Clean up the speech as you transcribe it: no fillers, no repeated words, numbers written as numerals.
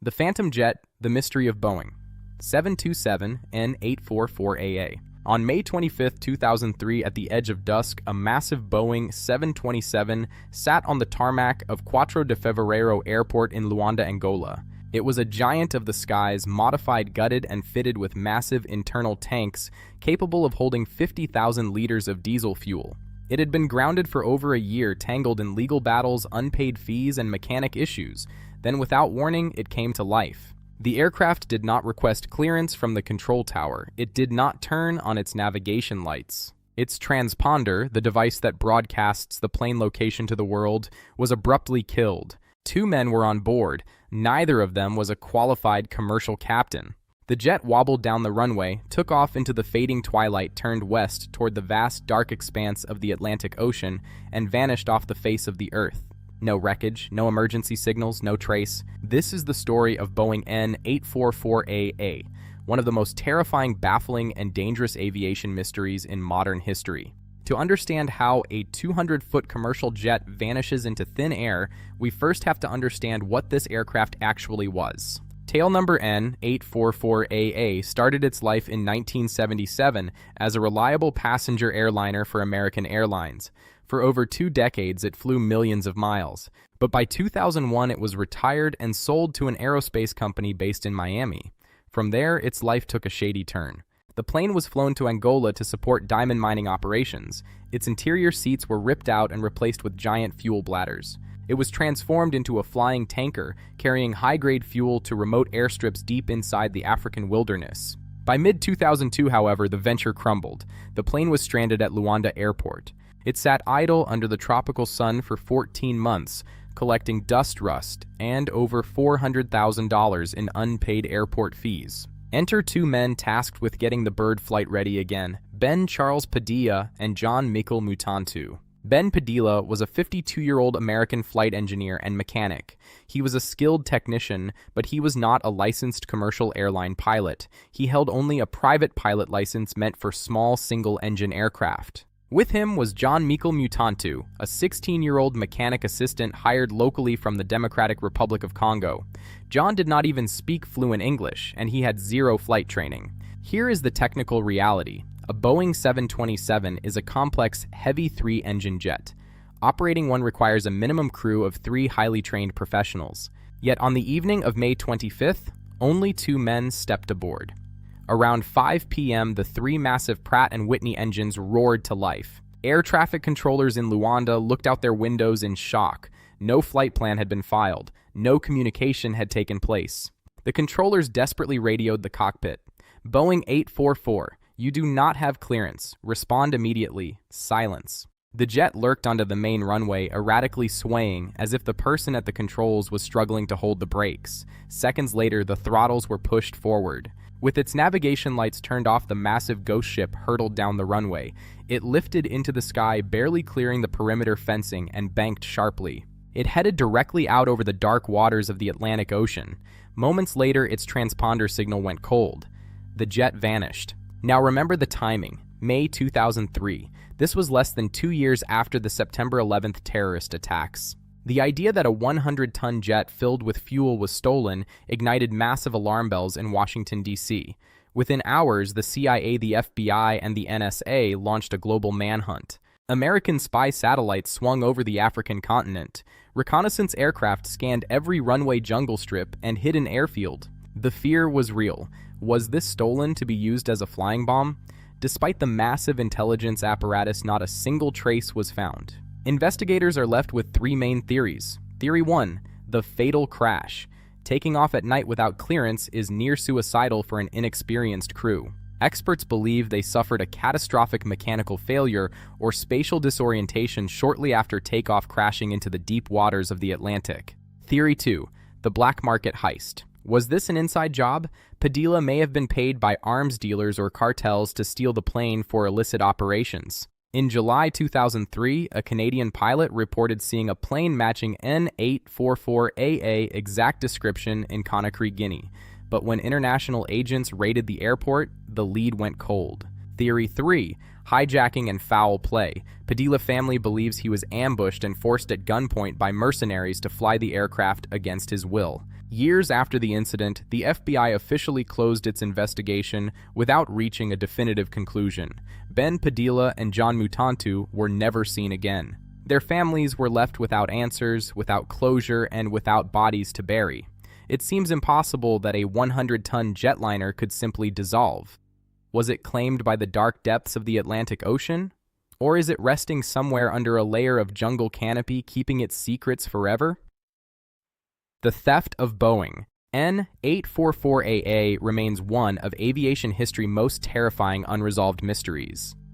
The Phantom Jet, the mystery of Boeing. 727 N844AA. On May 25, 2003, at the edge of dusk, a massive Boeing 727 sat on the tarmac of Quatro de Fevereiro Airport in Luanda, Angola. It was a giant of the skies, modified, gutted, and fitted with massive internal tanks capable of holding 50,000 liters of diesel fuel. It had been grounded for over a year, tangled in legal battles, unpaid fees, and mechanic issues. Then, without warning, it came to life. The aircraft did not request clearance from the control tower. It did not turn on its navigation lights. Its transponder, the device that broadcasts the plane location to the world, was abruptly killed. 2 men were on board. Neither of them was a qualified commercial captain. The jet wobbled down the runway, took off into the fading twilight, turned west toward the vast, dark expanse of the Atlantic Ocean, and vanished off the face of the Earth. No wreckage, no emergency signals, no trace. This is the story of Boeing N844AA, one of the most terrifying, baffling, and dangerous aviation mysteries in modern history. To understand how a 200-foot commercial jet vanishes into thin air, we first have to understand what this aircraft actually was. Tail number N844AA started its life in 1977 as a reliable passenger airliner for American Airlines. For over 2 decades, it flew millions of miles. But by 2001, it was retired and sold to an aerospace company based in Miami. From there, its life took a shady turn. The plane was flown to Angola to support diamond mining operations. Its interior seats were ripped out and replaced with giant fuel bladders. It was transformed into a flying tanker, carrying high-grade fuel to remote airstrips deep inside the African wilderness. By mid-2002, however, the venture crumbled. The plane was stranded at Luanda Airport. It sat idle under the tropical sun for 14 months, collecting dust rust and over $400,000 in unpaid airport fees. Enter 2 men tasked with getting the bird flight ready again, Ben Charles Padilla and John Michael Mutantu. Ben Padilla was a 52-year-old American flight engineer and mechanic. He was a skilled technician, but he was not a licensed commercial airline pilot. He held only a private pilot license meant for small single-engine aircraft. With him was John Michael Mutantu, a 16-year-old mechanic assistant hired locally from the Democratic Republic of Congo. John did not even speak fluent English, and he had 0 flight training. Here is the technical reality. A Boeing 727 is a complex, heavy 3-engine jet. Operating one requires a minimum crew of 3 highly trained professionals. Yet on the evening of May 25th, only 2 men stepped aboard. Around 5 p.m., the 3 massive Pratt & Whitney engines roared to life. Air traffic controllers in Luanda looked out their windows in shock. No flight plan had been filed. No communication had taken place. The controllers desperately radioed the cockpit. Boeing 844, you do not have clearance. Respond immediately. Silence. The jet lurked onto the main runway, erratically swaying, as if the person at the controls was struggling to hold the brakes. Seconds later, the throttles were pushed forward. With its navigation lights turned off, the massive ghost ship hurtled down the runway. It lifted into the sky, barely clearing the perimeter fencing, and banked sharply. It headed directly out over the dark waters of the Atlantic Ocean. Moments later, its transponder signal went cold. The jet vanished. Now remember the timing. May 2003. This was less than 2 years after the September 11th terrorist attacks. The idea that a 100-ton jet filled with fuel was stolen ignited massive alarm bells in Washington, D.C. Within hours, the CIA, the FBI, and the NSA launched a global manhunt. American spy satellites swung over the African continent. Reconnaissance aircraft scanned every runway jungle strip and hidden airfield. The fear was real. Was this stolen to be used as a flying bomb? Despite the massive intelligence apparatus, not a single trace was found. Investigators are left with 3 main theories. Theory 1, the fatal crash. Taking off at night without clearance is near suicidal for an inexperienced crew. Experts believe they suffered a catastrophic mechanical failure or spatial disorientation shortly after takeoff, crashing into the deep waters of the Atlantic. Theory 2, the black market heist. Was this an inside job? Padilla may have been paid by arms dealers or cartels to steal the plane for illicit operations. In July 2003, a Canadian pilot reported seeing a plane matching N844AA exact description in Conakry, Guinea. But when international agents raided the airport, the lead went cold. Theory 3, hijacking and foul play. Padilla family believes he was ambushed and forced at gunpoint by mercenaries to fly the aircraft against his will. Years after the incident, the FBI officially closed its investigation without reaching a definitive conclusion. Ben Padilla and John Mutantu were never seen again. Their families were left without answers, without closure, and without bodies to bury. It seems impossible that a 100-ton jetliner could simply dissolve. Was it claimed by the dark depths of the Atlantic Ocean? Or is it resting somewhere under a layer of jungle canopy, keeping its secrets forever? The theft of Boeing. N844AA remains one of aviation history's most terrifying unresolved mysteries.